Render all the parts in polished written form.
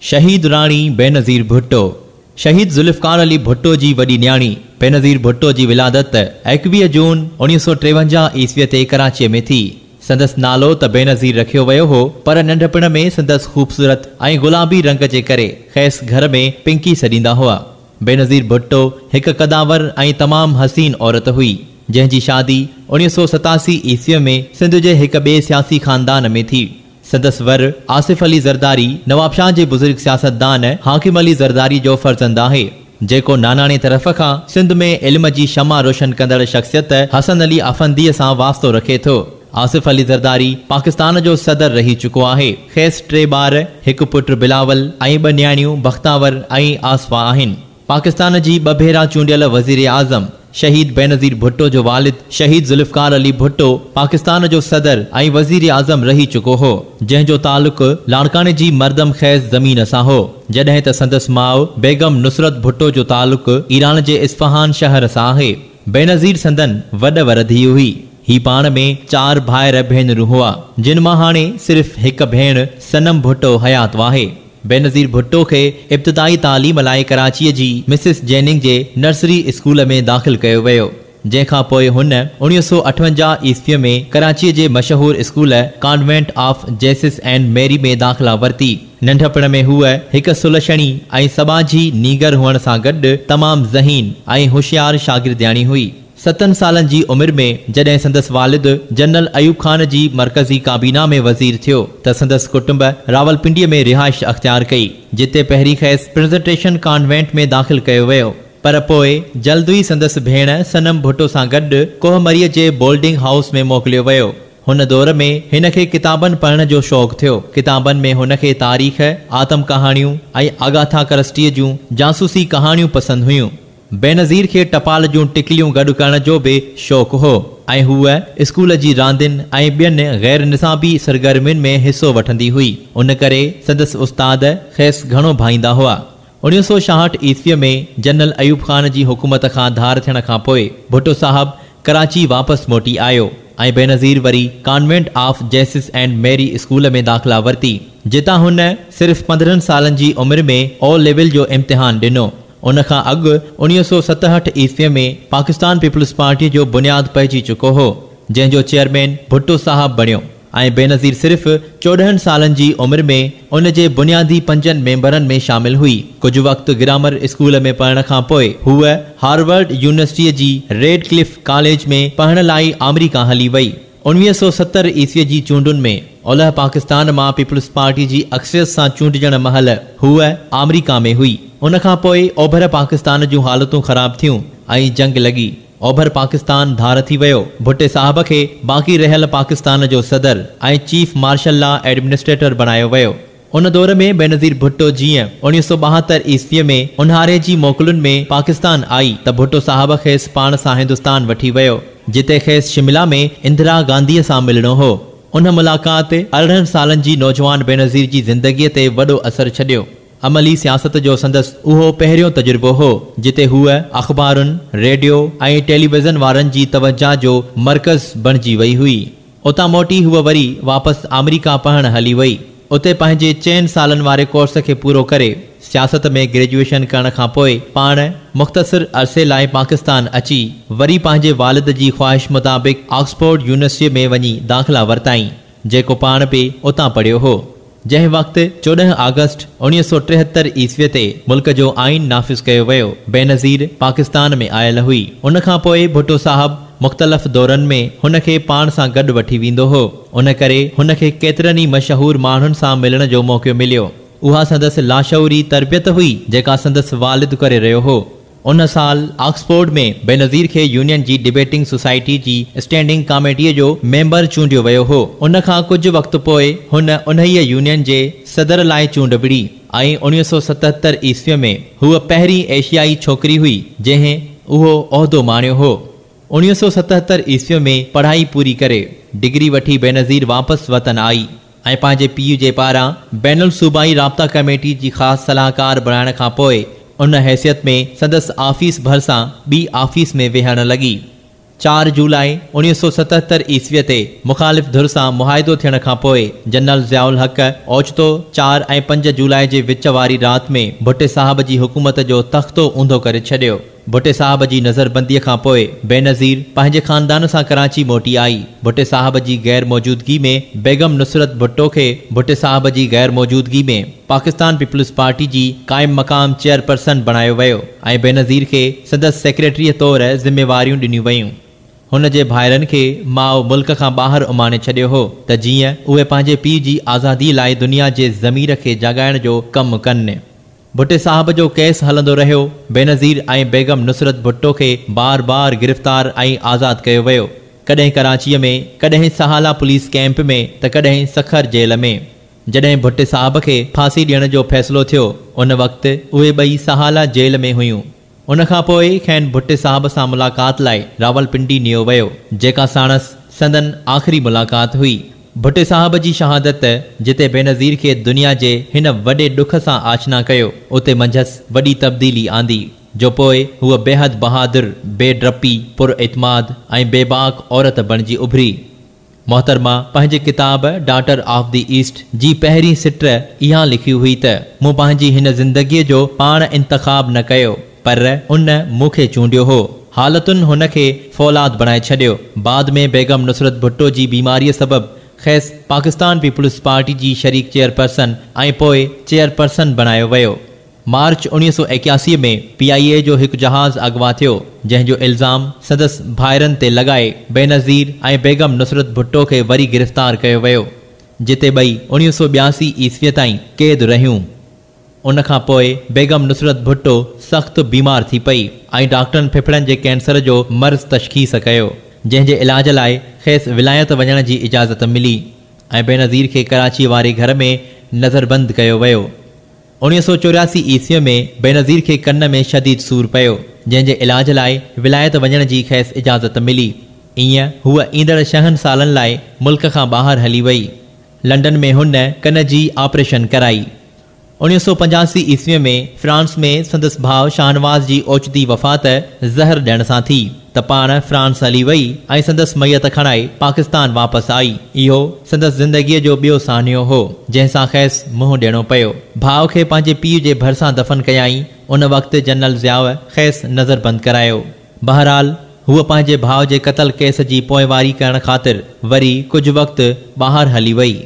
शहीद राणी बेनज़ीर भुट्टो। शहीद ज़ुल्फ़िकार अली भुट्टो जी वॾी न्याणी बेनज़ीर भुट्टो जी विलादत 21 जून 1953 ईस्वीअ ते कराचीअ में थी। संदसि नालो त बेनज़ीर रखियो वियो हो, पर नंढपण में संदसि ख़ूबसूरत ऐं गुलाबी रंग जे करे ख़ैस घर में पिंकी सॾींदा हुआ। बेनज़ीर भुट्टो हिकु क़दावर ऐं तमामु हसीन औरत हुई, जंहिंजी शादी 1987 ईस्वीअ में सिंध जे हिकु ॿिए सियासी ख़ानदान में थी। संदसि वर आसिफ अली ज़रदारी नवाबशाह जे बुज़ुर्ग सियासतदान हाकिम अली ज़रदारी जो फ़र्ज़ंद आहे, जेको नानाणे तरफ़ खां सिंध में इल्म जी शमा रोशन कंदड़ शख़्सियत हसन अली अफंदीअ सां वास्तो रखे थो। आसिफ अली ज़रदारी पाकिस्तान जो सदर रही चुको आहे। ख़ैस 3 ॿार, हिकु पुटु बिलावल ऐं 2 न्याणियूं बख़्तावर ऐं आसफ़ा आहिनि। पाकिस्तान जी 2 भेरा चूंडियल वज़ीर आज़म शहीद बेनज़ीर भुट्टो जो वालिद शहीद ज़ुल्फ़िकार अली भुट्टो पाकिस्तान जो सदर ऐं वज़ीर आज़म रही चुको हो, जंहिंजो तालुक़ लाड़काने जी मरदम ख़ैज़ ज़मीन सां हो, जॾहिं त संदसि माउ बेगम नुसरत भुट्टो जो तालुक़ ईरान जे इस्फ़हान शहर सां आहे। बेनज़ीर संदन वॾ धीउ हुई। ही पाण में 4 भाइर भेनरूं हुआ, जिन मां हाणे सिर्फ़ हिकु भेण सनम भुट्टो हयात आहे। बेनज़ीर भुट्टो खे इब्तिदाई तालीम लाइ कराचीअ जी मिसिस जेनिंग जे नर्सरी स्कूल में दाख़िल कयो वियो, जंहिंखां पोइ हुन 1958 ईस्वीअ में कराचीअ जे मशहूर school convent of Jesus and मेरी में दाख़िला वरिती। नंढपण में हूअ हिकु सुलक्षणी ऐं समाजी नीगर हुअण सां गॾु तमामु ज़हीन ऐं होशियार शागिर्दियाणी हुई। 7 सालनि जी उमिरि में जॾहिं संदसि वालिद जनरल अयूब खान जी मरकज़ी काबीना में वज़ीर थियो, त संदसि कुटुंब रावलपिंडीअ में रिहाइश अख्तियार कई, जिते पहिरीं ख़ैस प्रेज़ेंटेशन कॉन्वेंट में दाख़िल कयो वियो, पर पोइ जल्द ई संदसि भेण सनम भुट्टो सां गॾु कोहमरीअ जे बोर्डिंग हाउस में मोकिलियो वियो। हुन दौर में हिन खे किताबनि पढ़ण जो शौक़ु थियो। किताबनि में हुन खे तारीख़, आतम कहाणियूं ऐं अगाथा क्रिस्टीअ जूं जासूसी कहाणियूं पसंदि हुयूं। बेनज़ीर खे टपाल जूं टिकलियूं गॾु करण जो बि शौक़ु हो ऐं हूअ स्कूल जी रांदियुनि ऐं ॿियनि गैर निसाबी सरगर्मियुनि में हिसो वठंदी हुई। उन करे संदसि उस्ताद ख़ैस घणो भाईंदा हुआ। 1966 ईस्वीअ में जनरल अयूब खान जी हुकूमत खां धार थियण खां पोइ भुट्टो साहब कराची वापसि मोटी आयो ऐं बेनज़ीर वरी convent of Jesus and Mary school में दाख़िला वरिती, जितां हुन सिर्फ़ 15 सालनि जी उमिरि में ओ लेवल जो इम्तिहान ॾिनो। उन खां अॻु 1967 ईस्वीअ में पाकिस्तान पीपल्स पार्टी जो बुनियादु पइजी चुको हो, जंहिंजो चेयरमैन भुट्टो साहब बणियो ऐं बेनज़ीर सिर्फ़ 14 सालनि जी उमिरि में उन जे बुनियादी 5 मेंबरनि में शामिल हुई। कुझु वक़्तु ग्रामर स्कूल में पढ़ण खां पोइ हूअ हार्वर्ड यूनिवर्सिटीअ जी रेड क्लिफ कॉलेज में पढ़ण लाइ अमेरिका हली वई। 1970 ईस्वीअ जी चूंडुनि में ओलह पाकिस्तान मां पीपल्स पार्टी जी अक्सरियत सां चूंडजण महिल हूअ अमेरिका में हुई। उन खां पोइ ओभर पाकिस्तान जूं हालतूं ख़राब थियूं ऐं जंग लॻी। ओभर पाकिस्तान धार थी वियो। भुट्टे साहब खे बाक़ी रहियल पाकिस्तान जो सदर ऐं चीफ मार्शल लॉ एडमिनिस्ट्रेटर बणायो वियो। उन दौर में बेनज़ीर भुट्टो जीअं 1972 ईस्वीअ में उन्हारे जी मोकलुनि में पाकिस्तान आई, त भुट्टो साहब खेसि पाण सां हिंदुस्तान वठी वियो, जिते खेसि शिमला में इंदिरा गांधीअ सां मिलणो हो। उन मुलाक़ात 18 सालनि जी नौजवान बेनज़ीर जी ज़िंदगीअ ते वॾो असरु छॾियो। अमली सियासत जो संदसि उहो पहिरियों तजुर्बो हो, जिते हूअ अख़बारुनि, रेडियो ऐं टेलीविज़न वारनि जी तवजा जो मर्कज़ बणिजी वई हुई। उतां मोटी हूअ वरी वापसि अमेरिका पढ़ण हली वई। उते पंहिंजे 4 सालनि वारे कोर्स खे पूरो करे सियासत में ग्रेजुएशन करण खां पोइ पाण मुख़्तसिर अरसे लाइ पाकिस्तान अची वरी पंहिंजे वालिद जी ख़्वाहिश मुताबिक़ ऑक्सफोर्ड यूनिवर्सिटीअ में वञी दाख़िला वरिताईं, जेको पाण बि उतां पढ़ियो हो। जंहिं वक़्तु 14 अगस्त 1973 ईस्वीअ ते मुल्क जो आइन नाफ़िज़ कयो वियो, बेनज़ीर पाकिस्तान में आयल हुई। उन खां पोइ भुट्टो साहब मुख़्तलिफ़ दौरनि में हुन खे पाण सां गॾु वठी वेंदो हो। उन करे हुन खे केतिरनि ई मशहूर माण्हुनि सां मिलण जो मौक़ो मिलियो। उहा संदसि लाशऊरी तरबियत हुई जेका संदसि वालिद करे रहियो हो। उन साल ऑक्सफोर्ड में बेनज़ीर खे यूनियन जी डिबेटिंग सोसाइटी जी स्टैंडिंग कमेटीअ जो मेंबर चूंडियो वियो हो। उन खां कुझु वक़्तु पोइ हुन उन्हीअ यूनियन जे सदर लाइ चूंड विड़ी ऐं 1977 ईस्वीअ में हूअ पहिरीं एशियाई छोकिरी हुई जंहिं उहो उहिदो माणियो हो। 1977 ईस्वीअ में पढ़ाई पूरी करे डिग्री वठी बेनज़ीर वापसि वतन आई ऐं पंहिंजे पीउ जे पारां बैनुल सूबाई राब्ता कमेटी जी ख़ासि सलाहकार बणाइण खां पोइ उन हैसियत में संदसि आफ़ीस भरिसां ॿी आफ़ीस में वेहण लॻी। 4 जुलाई 1977 ईस्वीअ ते मुखालिफ़ धुर सां मुआहिदो थियण खां पोइ जनरल ज़ियाउल हक़ ओचितो 4 ऐं 5 जुलाई जे विच वारी राति में भुट्टे साहब जी हुकूमत जो तख़्तो ऊंधो करे छॾियो। भुट्टे साहब जी नज़रबंदीअ खां पोइ बेनज़ीर पंहिंजे ख़ानदान सां कराची मोटी आई। भुट्टे साहब जी गैर मौजूदगी में बेगम नुसरत भुट्टो खे भुट्टे साहब जी गैर मौजूदगी में पाकिस्तान पीपल्स पार्टी जी क़ाइम मक़ाम चेयरपर्सन बणायो वियो ऐं बेनज़ीर खे संदसि सेक्रेटरीअ तौरु ज़िम्मेवारियूं ॾिनियूं वयूं। हुन जे भाइरनि खे माउ मुल्क खां ॿाहिरि उमाने छॾियो हो त जीअं उहे पंहिंजे पीउ जी आज़ादी लाइ दुनिया जे ज़मीर खे जॻाइण जो कमु कनि। भुट्टे साहब जो केस हलंदो रहियो। बेनज़ीर ऐं बेगम नुसरत भुट्टो खे बार बार गिरफ़्तार ऐं आज़ादु कयो वियो, कॾहिं कराचीअ में, कॾहिं सहाला पुलिस कैंप में त कॾहिं सखर जेल में। जॾहिं भुट्टे साहब खे फांसी ॾियण जो फ़ैसिलो थियो उन वक़्तु उहे ॿई सहाला जेल में हुयूं। उन खां पोइ खेनि भुट्टे साहब सां मुलाक़ात लाइ रावलपिंडी नियो वियो, जेका साणसि संदन आख़िरी मुलाक़ात हुई। भुट्टे साहब जी शहादत जिते बेनज़ीर खे दुनिया जे हिन वॾे ॾुख सां आशना कयो, उते मंझसि वॾी तब्दीली आंदी, जो पोइ हूअ बेहद बहादुर, बेडपी, पुरएतमाद ऐं बेबाक औरत बणिजी उभरी। मोहतरमा पंहिंजे किताब डॉटर ऑफ द ईस्ट जी पहिरीं सिट इहा लिखी हुई त मूं पंहिंजी हिन ज़िंदगीअ जो पाण इंतख़ाब न कयो, पर उन मूंखे चूंडियो हो। हालतुनि हुन खे फौलाद बणाए छॾियो। बाद में बेगम नुसरत भुट्टो जी बीमारीअ सबबि खेसि पाकिस्तान पीपल्स पार्टी जी शरीक चेयरपर्सन ऐं पोइ चेयरपर्सन बणायो वियो। मार्च 1981 में PIA जो हिकु जहाज़ अगवा थियो, जंहिंजो इल्ज़ाम संदसि भाइरनि ते लॻाए बेनज़ीर ऐं बेगम नुसरत भुट्टो खे वरी गिरफ़्तार कयो वियो, जिते ॿई 1982 ईस्वीअ ताईं क़ैद रहियूं। उन खां पोइ बेगम नुसरत भुट्टो सख़्तु बीमार थी पई ऐं डॉक्टरनि फेफड़नि जे कैंसर जो मर्ज़ तशख़ीस कयो, जंहिंजे इलाज लाइ खेसि विलायत वञण जी इजाज़त मिली ऐं बेनज़ीर खे कराची वारे घर में नज़रबंद कयो वियो। 1984 ईस्वीअ में बेनज़ीर खे कन में शदीद सूरु पियो, जंहिंजे इलाज लाइ विलायत वञण जी खेसि इजाज़त मिली। ईअं हूअ ईंदड़ 6 सालनि लाइ मुल्क खां ॿाहिरि हली वई। लंडन में हुन कन जी ऑपरेशन कराई। 1985 ईस्वीअ में फ्रांस में संदसि भाउ शाहनवाज़ जी ओचिती वफ़ात ज़हर ॾियण सां थी त पाण फ्रांस हली वई ऐं संदसि मैयत खणाए पाकिस्तान वापसि आई। इहो संदसि ज़िंदगीअ जो ॿियो सान्यो हो, जंहिंसां खेसि मुंहुं ॾियणो पियो। भाउ खे पंहिंजे पीउ जे भरिसां दफ़न कयाई। उन वक़्तु जनरल ज़ियाउ खेसि नज़रबंद करायो। बहरहाल हूअ पंहिंजे भाउ जे क़तल केस जी पोइवारी करण ख़ातिर वरी कुझु वक़्तु ॿाहिरि हली वई।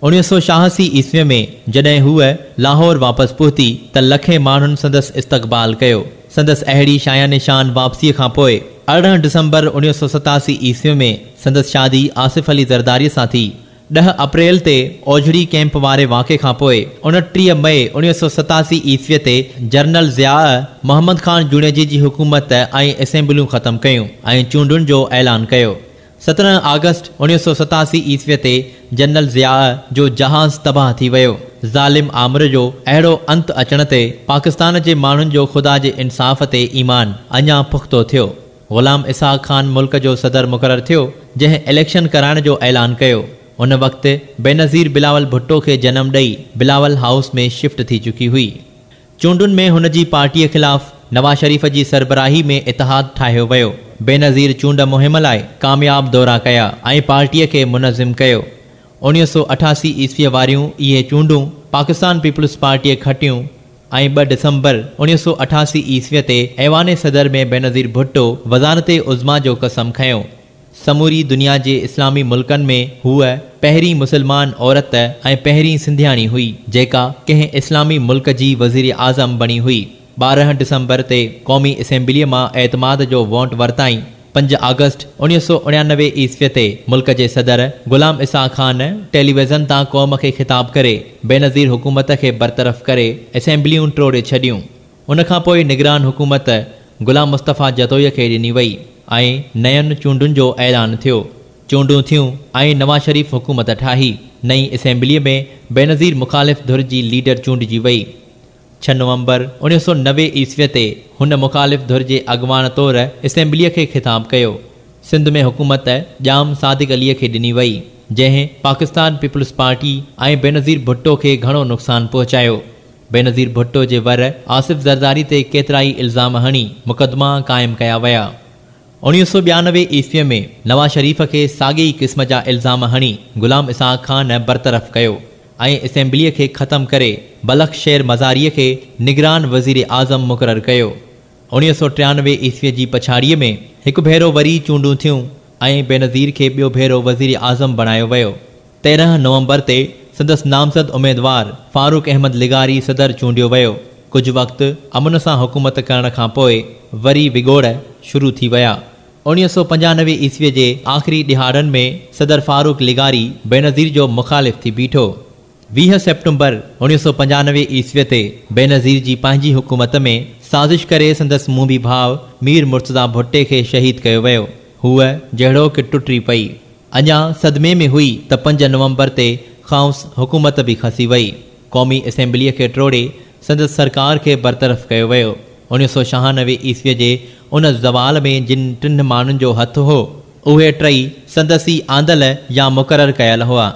1986 ईस्वीअ में जॾहिं हूअ लाहौर वापसि पहुती त लखे माण्हुनि संदसि इस्तक़बाल कयो। संदसि अहिड़ी शाया निशान वापसीअ खां पोइ 18 दिसंबर 1987 ईस्वीअ में संदसि शादी आसिफ अली ज़रदारी सां थी। 10 अप्रैल ते ओझड़ी कैंप वारे वाक़े खां पोइ 29 मई 1987 ईस्वीअ ते जनरल ज़िया मोहम्मद ख़ान जुनेजी जी हुकूमत ऐं असेंबलियूं ख़तमु कयूं ऐं चूंडुनि जो ऐलान कयो। 17 अगस्त 1987 ईस्वीअ ते जनरल ज़िया जो जहाज़ तबाह थी वियो। ज़ालिम आमिर जो अहिड़ो अंत अचण ते पाकिस्तान जे माण्हुनि जो ख़ुदा जे इंसाफ़ ते ईमान अञा पुख़्तो थियो। ग़ुलाम इसहाक़ ख़ान मुल्क जो सदर मुक़ररु थियो, जंहिं इलेक्शन कराइण जो ऐलान कयो। उन वक़्तु बेनज़ीर बिलावल भुट्टो खे जनम ॾेई बिलावल हाउस में शिफ्ट थी चुकी हुई। चूंडुनि में हुन जी पार्टीअ ख़िलाफ़ नवाज़ शरीफ़ जी सरबराही में इतिहाद ठाहियो वियो। बेनज़ीर चूंड मुहिम लाइ कामयाब दौरा कया ऐं पार्टीअ खे मुनज़िम कयो। 1988 ईस्वीअ वारियूं इहे चूंडूं पाकिस्तान पीपल्स पार्टीअ खटियूं ऐं 2 दिसंबर 1988 ईस्वीअ ते ऐवान सदर में बेनज़ीर भुट्टो वज़ारत उज़्मा जो कसम खयो। समूरी दुनिया जे इस्लामी मुल्कनि में हूअ पहिरीं मुसलमान औरत ऐं पहिरीं सिंधियाणी हुई जेका कंहिं इस्लामी मुल्क जी वज़ीर आज़म बणी हुई। 12 दिसंबर ते क़ौमी असेंबलीअ मां एतमाद जो वोट वरिताईं। 5 अगस्त 1999 ईस्वीअ ते मुल्क जे सदर ग़ुलाम इसहाक़ ख़ान टेलीविज़न तां क़ौम खे ख़िताब करे बेनज़ीर हुकूमत खे बरतरफ़ करे असेंबलियूं टोड़े छॾियूं। उन खां पोइ निगरान हुकूमत ग़ुलाम मुस्तफ़ा जतोई खे ॾिनी वई ऐं नयनि चूंडुनि जो ऐलान थियो। चूंडूं थियूं ऐं नवाज़ शरीफ़ हुकूमत ठाही। नई असेंबलीअ में बेनज़ीर मुखालिफ़ धुर जी लीडर चूंडिजी वई। 6 नवंबर 1990 ईस्वीअ ते हुन मुखालिफ़ धुर जे अॻवान तौरु असेंबलीअ खे ख़िताब कयो। सिंध में हुकूमत जाम सादिक अलीअ खे ॾिनी वई, जंहिं पाकिस्तान पीपल्स पार्टी ऐं बेनज़ीर भुट्टो खे घणो नुक़सानु पहुचायो। बेनज़ीर भुट्टो जे वर आसिफ ज़रदारी ते केतिरा ई इल्ज़ाम हणी मुक़दमा क़ाइमु कया विया। 1992 ईस्वीअ में नवाज शरीफ़ खे साॻे ई क़िस्म जा इल्ज़ाम हणी गुलाम इसहाक़ खान बरतरफ़ कयो ऐं असेंबलीअ खे ख़त्म करे बलख शेर मज़ारीअ खे निगरान वज़ीर आज़म मुक़ररु कयो। 1993 ईस्वीअ जी पछाड़ीअ में हिकु भेरो वरी चूंडूं थियूं ऐं बेनज़ीर खे ॿियो भेरो वज़ीर आज़म बणायो वियो। 13 नवंबर ते संदसि नामज़द उम्मीदवार फारूक अहमद लिगारी सदर चूंडियो वियो। कुझु वक़्तु अमन सां हुकूमत करण खां पोइ वरी विगोड़ शुरू थी विया। 1995 ईस्वीअ जे आख़िरी ॾिहाड़नि में सदर फारूक लिगारी बेनज़ीर जो मुख़ालिफ़ थी बीठो। 20 सेप्टेम्बर 1995 ईस्वीअ ते बेनज़ीर जी पंहिंजी हुकूमत में साज़िश करे संदसि मुंबी भाउ मीर मुर्तज़ा भुट्टे खे शहीद कयो वियो। हूअ जहिड़ो कि टुटी पई, अञा सदमे में हुई त 5 नवंबर ते ख़ाउस हुकूमत बि खसी वई। क़ौमी असेंबलीअ खे टोड़े संदसि सरकार खे बरतरफ़ कयो वियो। 1996 ईस्वीअ जे उन ज़वाल में जिन 3 माण्हुनि जो हथु हो, उहे 3 संदसि आंदल या मुक़ररु कयल हुआ।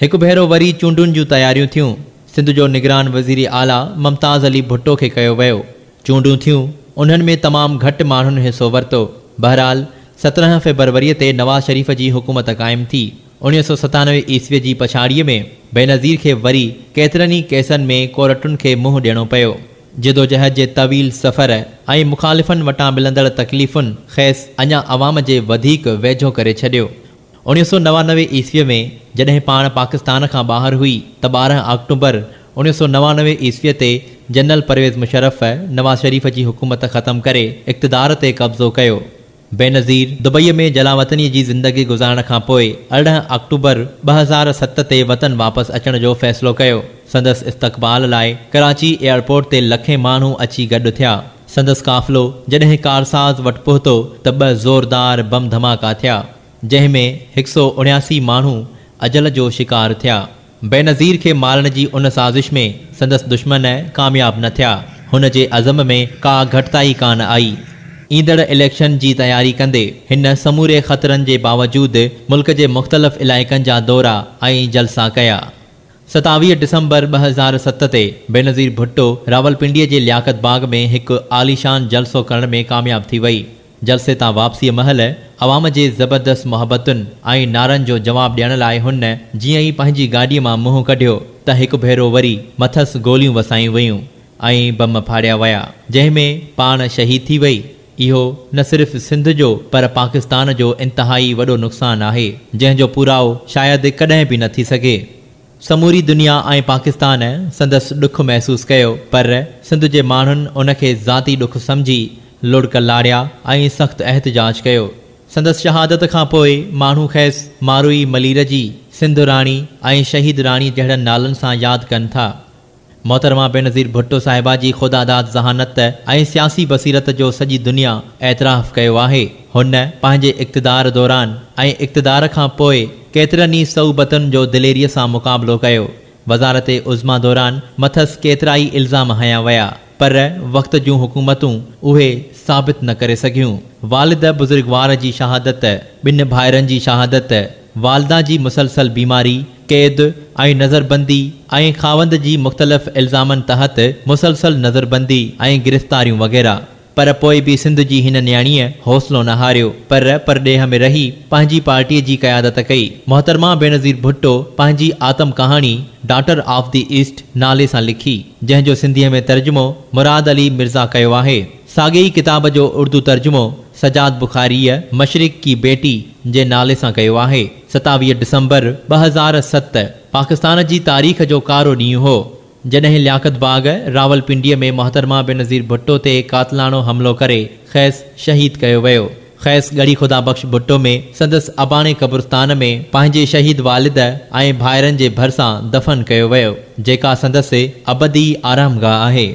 हिकु भेरो वरी चूंडुनि जूं तयारियूं थियूं। सिंध जो निगरान वज़ीर आला मुमताज़ अली भुट्टो खे कयो वियो। चूंडूं थियूं, उन्हनि में तमामु घटि माण्हुनि हिसो वरितो। बहरहाल 17 फरवरीअ ते नवाज शरीफ़ जी हुकूमत क़ाइमु थी। 1997 ईस्वीअ जी पछाड़ीअ में बेनज़ीर खे वरी केतिरनि ई केसनि में कोर्टुनि खे मुंहुं ॾियणो पियो। जिदोजहद जे तवील सफ़र ऐं मुख़ालिफ़नि वटां मिलंदड़ तकलीफ़ुनि ख़ैस अञा अवाम जे वधीक वेझो करे छॾियो। 1999 ईस्वीअ में जॾहिं पाण पाकिस्तान खां ॿाहिरि हुई त 12 अक्टूबर 1999 ईस्वीअ ते जनरल परवेज़ मुशर्रफ नवाज शरीफ़ जी हुकूमत ख़त्म करे इक़्तिदार ते कब्ज़ो कयो। बेनज़ीर दुबईअ में जलावतनी जी ज़िंदगी गुज़ारण खां पोइ 18 अक्टूबर 2007 ते वतन वापसि अचण जो फ़ैसिलो कयो। संदसि इस्तक़बाल लाइ कराची एयरपोर्ट ते लखें माण्हू अची गॾु थिया। संदसि काफ़िलो जॾहिं कारसाज़ वटि पहुतो त 2 ज़ोरदार बम धमाका थिया, जंहिं में 179 माण्हू अजल जो शिकार थिया। बेनज़ीर खे मारण जी उन साज़िश में संदसि दुश्मन कामयाब न थिया। हुन जे अज़म में का घटिताई कान आई। ईंदड़ इलेक्शन जी तयारी कंदे हिन समूरे ख़तरनि जे बावजूदि मुल्क जे मुख़्तलिफ़ इलाइक़नि जा दौरा ऐं जलसा कया। 27 दिसंबर 2007 ते बेनज़ीर भुट्टो रावलपिंडीअ जे लियाक़त बाग में हिकु आलीशान जलसो करण में कामयाब थी वई। जलसे तां वापसीअ महल अवाम जे ज़बरदस्त मोहबतुनि ऐं नारनि जो जवाबु ॾियण लाइ हुन जीअं ई पंहिंजी गाॾीअ मां मुंहुं कढियो त हिकु भेरो वरी मथसि गोलियूं वसायूं वयूं ऐं बम फाड़िया विया, जंहिं में पाण शहीद थी वई। इहो न सिर्फ़ सिंध जो पर पाकिस्तान जो इंतहाई वॾो नुक़सानु आहे, जंहिंजो पुरावो शायदि कॾहिं बि न थी सघे। समूरी दुनिया ऐं पाकिस्तान संदसि ॾुख महसूसु कयो, पर सिंध जे माण्हुनि उन खे ज़ाती ॾुख सम्झी लुड़क लाड़िया ऐं सख़्तु एहतजाज कयो। संदसि शहादत खां पोइ माण्हू ख़ैस मारूई मलीर जी, सिंध राणी ऐं शहीद राणी जहिड़नि नालनि सां यादि कनि था। मोहतरमा बेनज़ीर भुट्टो साहिबा जी ख़ुदादाद ज़हानत ऐं सियासी बसीरत जो सॼी दुनिया एतराफ़ कयो आहे। हुन पंहिंजे इक़्तिदार दौरान ऐं इक़्तिदार खां पोइ केतिरनि ई सऊबतुनि जो दिलेरीअ सां मुक़ाबिलो कयो। वज़ारत उज़्मा दौरान मथसि केतिरा ई इल्ज़ाम हया विया, पर वक़्त जूं हुकूमतूं उहे साबित न करे सघियूं। वालिद बुज़ुर्गवार जी शहादत, 2 भाइरनि जी शहादत, वालदा जी मुसलसल बीमारी, क़ैद ऐं नज़रबंदी ऐं खावंद जी मुख़्तलिफ़ इल्ज़ामनि तहत मुसलसल नज़रबंदी ऐं गिरफ़्तारियूं वग़ैरह। पर पोइ बि सिंध जी हिन न्याणीअ हौसलो न हारियो, पर परॾेह में रही पंहिंजी पार्टीअ जी क़यादत कई। मोहतरमा बेनज़ीर भुट्टो पंहिंजी आतम कहाणी डॉटर ऑफ द ईस्ट नाले सां लिखी, जंहिंजो सिंधीअ में तर्जुमो मुराद अली मिर्ज़ा कयो आहे। साॻे ई किताब जो उर्दू तर्जुमो सजाद बुखारीअ मशरिक़ की बेटी जे नाले सां कयो आहे। 27 दिसंबर 2007 पाकिस्तान जी तारीख़ जो कारो ॾींहुं हो, जॾहिं लियाक़त बाग रावलपिंडीअ में मोहतरमा बेनज़ीर भुट्टो ते कातलाणो हमिलो करे ख़ैस शहीद कयो वियो। ख़ैस गढ़ी ख़ुदा बख़्श भुट्टो में संदसि अबाणे क़ब्रिस्तान में पंहिंजे शहीद वालिद ऐं भाइरनि जे भरिसां दफ़न कयो वियो, जेका संदसि अबदी आरामगाह आहे।